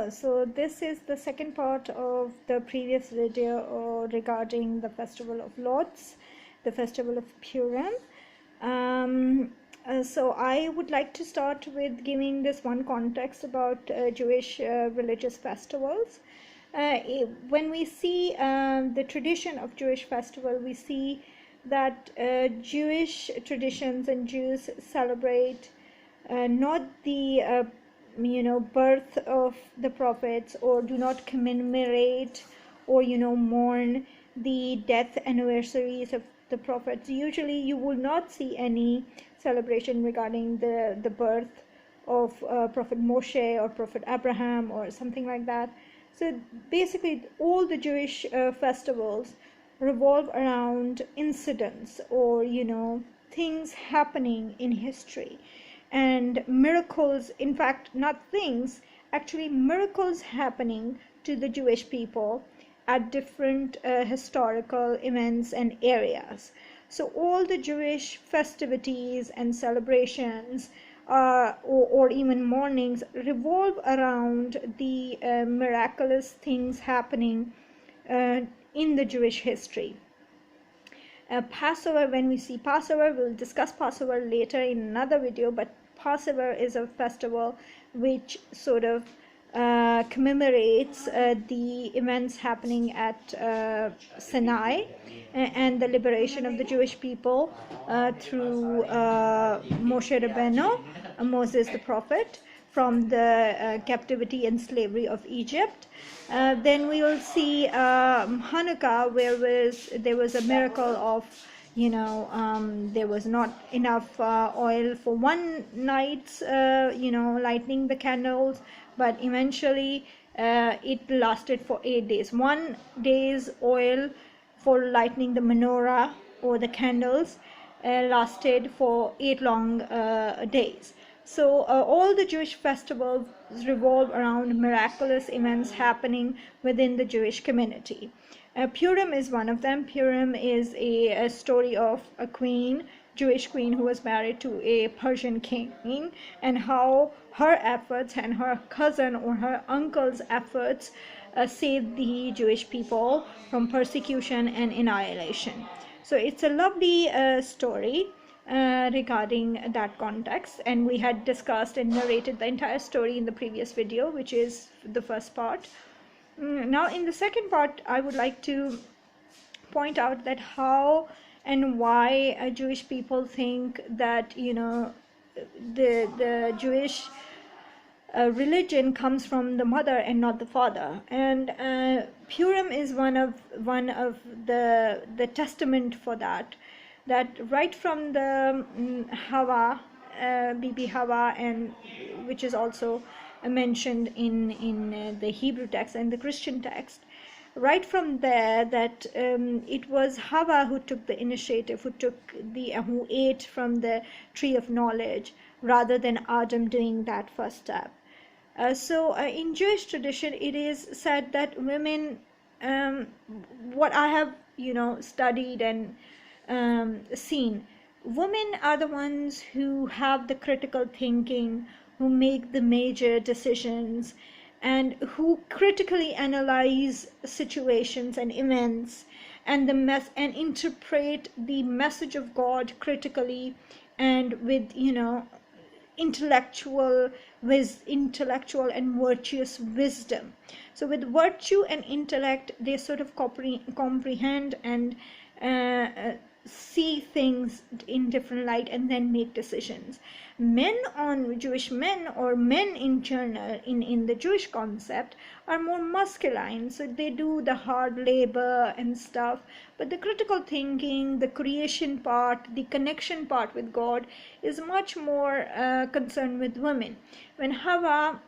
Well, so this is the second part of the previous video regarding the Festival of Lords, the Festival of Purim. So I would like to start with giving this one context about Jewish religious festivals. When we see the tradition of Jewish festival, we see that Jewish traditions and Jews celebrate not the birth of the prophets, or do not commemorate or mourn the death anniversaries of the prophets. Usually you will not see any celebration regarding the birth of Prophet Moshe or Prophet Abraham or something like that. So basically all the Jewish festivals revolve around incidents or things happening in history, and miracles, in fact not things, actually miracles happening to the Jewish people at different historical events and areas. So all the Jewish festivities and celebrations or even mournings revolve around the miraculous things happening in the Jewish history. Passover, when we see Passover, we'll discuss Passover later in another video, but Passover is a festival which sort of commemorates the events happening at Sinai and the liberation of the Jewish people through Moshe Rabbeinu, Moses the prophet, from the captivity and slavery of Egypt. Then we will see Hanukkah, where there was a miracle of there was not enough oil for one night's lighting the candles, but eventually it lasted for 8 days. 1 day's oil for lighting the menorah or the candles lasted for 8 long days. So all the Jewish festivals revolve around miraculous events happening within the Jewish community. Purim is one of them. Purim is a story of a queen, Jewish queen, who was married to a Persian king, and how her efforts and her cousin or her uncle's efforts saved the Jewish people from persecution and annihilation. So it's a lovely story regarding that context, and we had discussed and narrated the entire story in the previous video, which is the first part. Now in the second part, I would like to point out that how and why Jewish people think that the Jewish religion comes from the mother and not the father. And Purim is one of the testament for that right from the Hawa, Bibi Hawa, and which is also mentioned in the Hebrew text and the Christian text, right from there, that it was Hawa who took the initiative, who ate from the tree of knowledge, rather than Adam doing that first step. So in Jewish tradition, it is said that women, what I have studied and seen, women are the ones who have the critical thinking, who make the major decisions, and who critically analyze situations and events, and interpret the message of God critically and with intellectual and virtuous wisdom. So with virtue and intellect, they sort of comprehend and see things in different light and then make decisions. Jewish men, or men in general, in the Jewish concept, are more masculine, so they do the hard labor and stuff, but the critical thinking, the creation part, the connection part with God is much more concerned with women. When Hawa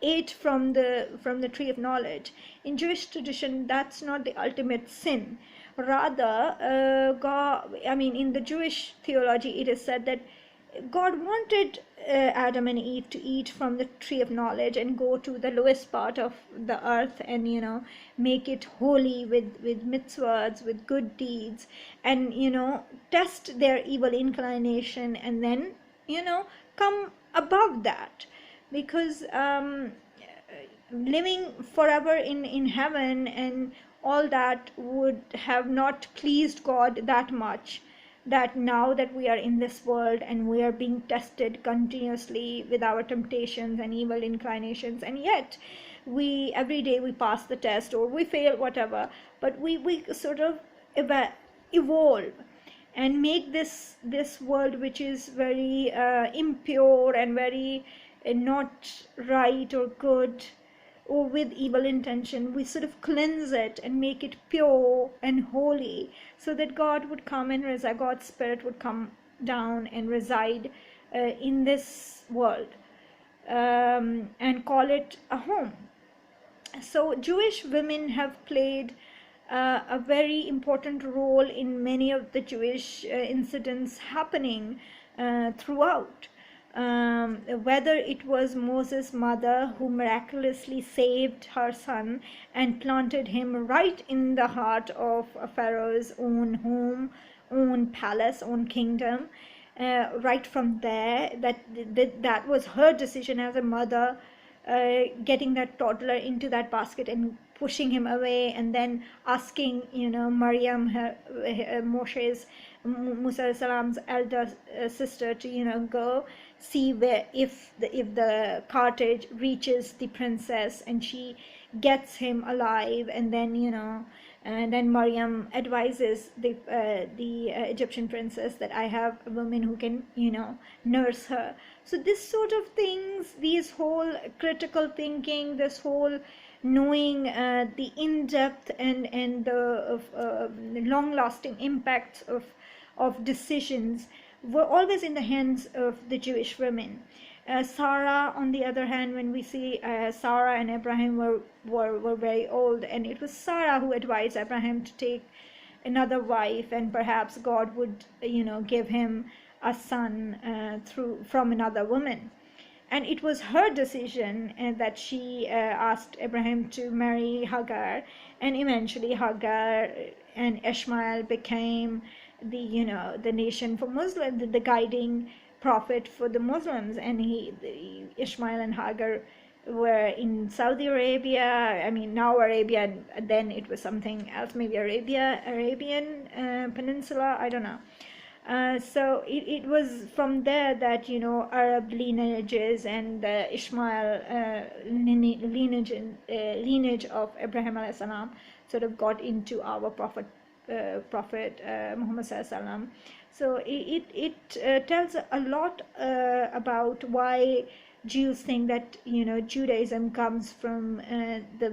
ate from the tree of knowledge, in Jewish tradition, that's not the ultimate sin. Rather, God, in the Jewish theology, it is said that God wanted Adam and Eve to eat from the tree of knowledge and go to the lowest part of the earth and make it holy with mitzvahs, with good deeds, and test their evil inclination, and then come above that, because living forever in heaven and all that would have not pleased God that much, that now that we are in this world and we are being tested continuously with our temptations and evil inclinations, and yet we every day we pass the test or we fail, whatever, but we sort of evolve and make this world, which is very impure and very not right or good or with evil intention, we sort of cleanse it and make it pure and holy, so that God would come and reside, God's spirit would come down and reside in this world, and call it a home. So Jewish women have played a very important role in many of the Jewish incidents happening throughout. Whether it was Moses' mother who miraculously saved her son and planted him right in the heart of Pharaoh's own home, own palace, own kingdom, right from there, that was her decision as a mother, getting that toddler into that basket and pushing him away, and then asking, Maryam, Musa salam's elder sister, to go see where if the cartage reaches the princess and she gets him alive, and then Maryam advises the Egyptian princess that I have a woman who can nurse her. So this sort of things, these whole critical thinking, this whole knowing the in-depth and the long-lasting impacts of decisions were always in the hands of the Jewish women. Sarah, on the other hand, when we see Sarah and Abraham were very old, and it was Sarah who advised Abraham to take another wife, and perhaps God would give him a son from another woman. And it was her decision that she asked Abraham to marry Hagar, and eventually Hagar and Ishmael became the nation for Muslims, the guiding prophet for the Muslims. And Ishmael and Hagar were in Saudi Arabia, I mean now Arabia, and then it was something else, maybe Arabian Peninsula, I don't know. So it was from there that Arab lineages and the Ishmael lineage of Abraham alayhi salam sort of got into our prophet Muhammad sallallahu alaihi wasallam. So it tells a lot about why Jews think that Judaism comes from the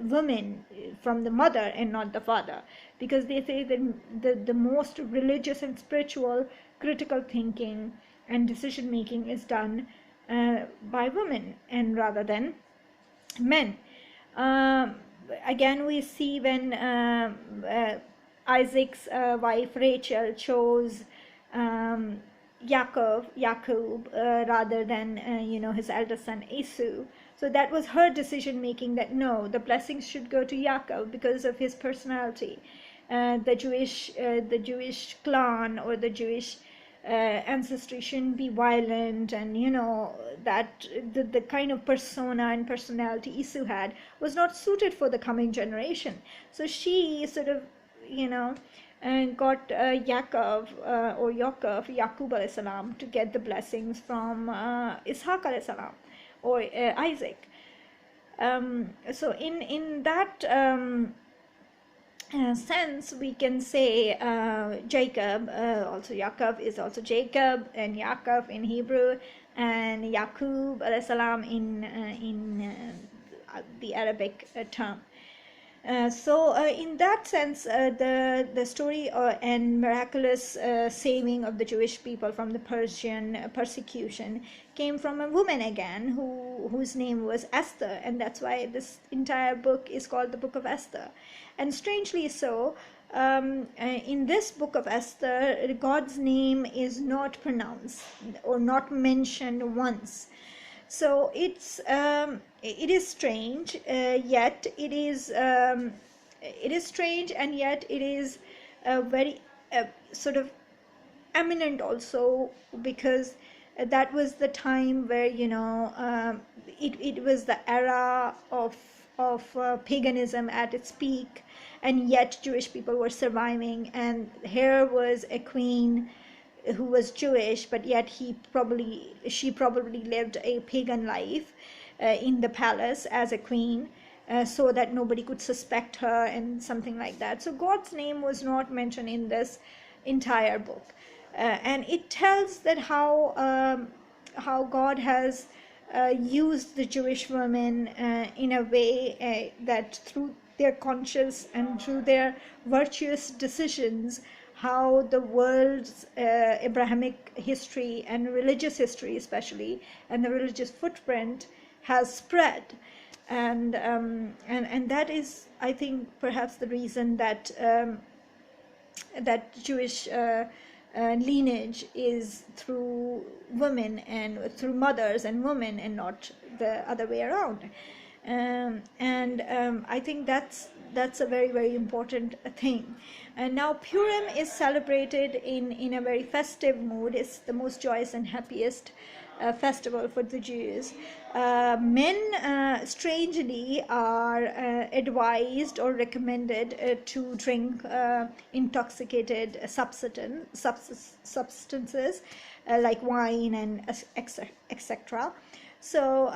woman, from the mother and not the father, because they say that the most religious and spiritual critical thinking and decision making is done by women and rather than men. Again, we see when Isaac's wife Rachel chose Jacob rather than his eldest son Esau. So that was her decision making, that no, the blessings should go to Jacob because of his personality. The Jewish clan or the Jewish ancestry shouldn't be violent, and that the kind of persona and personality Esau had was not suited for the coming generation. So she sort of and got Yaqub alayhi salam to get the blessings from Ishaq alayhi salam or Isaac. So in that sense, we can say Jacob, also Yaakov is also Jacob, and Yaakov in Hebrew, and Yaqub alayhi salam in the Arabic term. So in that sense, the story and miraculous saving of the Jewish people from the Persian persecution came from a woman again whose name was Esther, and that's why this entire book is called the Book of Esther. And strangely so, in this Book of Esther, God's name is not pronounced or not mentioned once. So it is strange, yet it is strange, and yet it is very sort of eminent also, because that was the time where, it was the era of paganism at its peak, and yet Jewish people were surviving. And here was a queen who was Jewish, but yet she probably lived a pagan life in the palace as a queen, so that nobody could suspect her and something like that. So God's name was not mentioned in this entire book, and it tells that how God has used the Jewish women in a way that through their conscious and through their virtuous decisions, how the world's Abrahamic history and religious history especially, and the religious footprint has spread. And that is, I think, perhaps the reason that that Jewish lineage is through women and through mothers and women, and not the other way around. I think that's a very, very important thing. And now Purim is celebrated in a very festive mood. It's the most joyous and happiest festival for the Jews. Men, strangely, are advised or recommended to drink intoxicated substances like wine and etc. So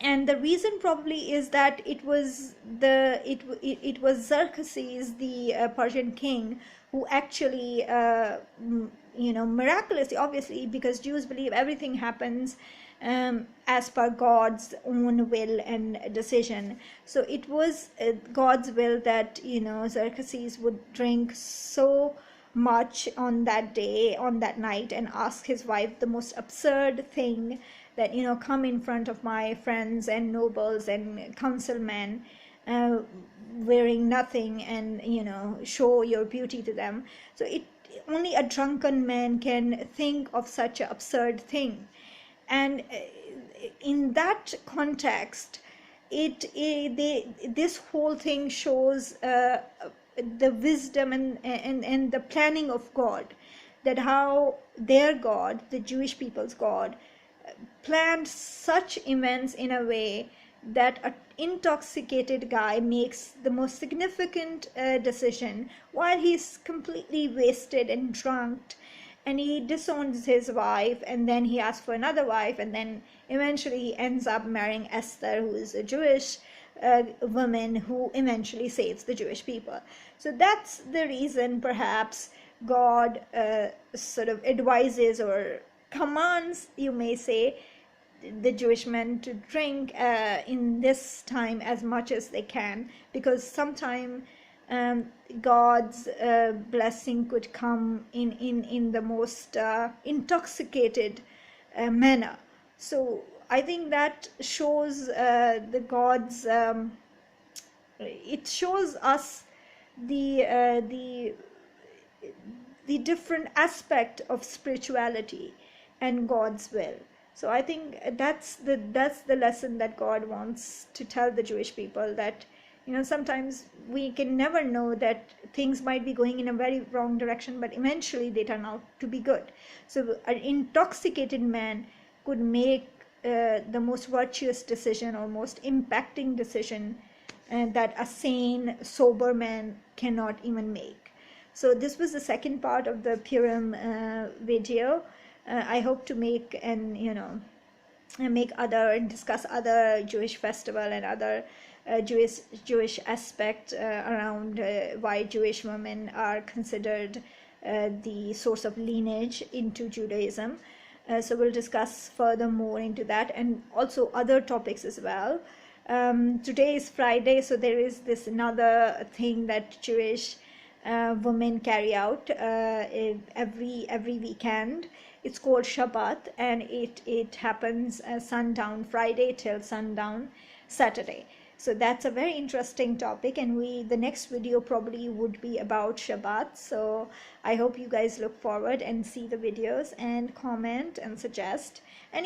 and the reason probably is that it was Xerxes, the Persian king, who actually miraculously, obviously, because Jews believe everything happens as per God's own will and decision. So it was God's will that Xerxes would drink so much on that day, on that night, and ask his wife the most absurd thing, that come in front of my friends and nobles and councilmen wearing nothing, and show your beauty to them. So only a drunken man can think of such an absurd thing. And in that context, this whole thing shows the wisdom and the planning of God, that how their God, the Jewish people's God, planned such events in a way that an intoxicated guy makes the most significant decision while he's completely wasted and drunk, and he disowns his wife, and then he asks for another wife, and then eventually he ends up marrying Esther, who is a Jewish woman who eventually saves the Jewish people. So that's the reason perhaps God sort of advises or commands, you may say, the Jewish men to drink in this time as much as they can, because sometime God's blessing could come in the most intoxicated manner. So I think that shows the God's it shows us the different aspect of spirituality and God's will. So I think that's the lesson that God wants to tell the Jewish people, that sometimes we can never know, that things might be going in a very wrong direction, but eventually they turn out to be good. So an intoxicated man could make the most virtuous decision or most impacting decision that a sane, sober man cannot even make. So this was the second part of the Purim video. I hope to make and discuss other Jewish festival and other Jewish aspect around why Jewish women are considered the source of lineage into Judaism. So we'll discuss further more into that, and also other topics as well. Today is Friday, so there is this another thing that Jewish women carry out every weekend. It's called Shabbat, and it happens sundown Friday till sundown Saturday. So that's a very interesting topic, and the next video probably would be about Shabbat. So I hope you guys look forward and see the videos and comment and suggest. And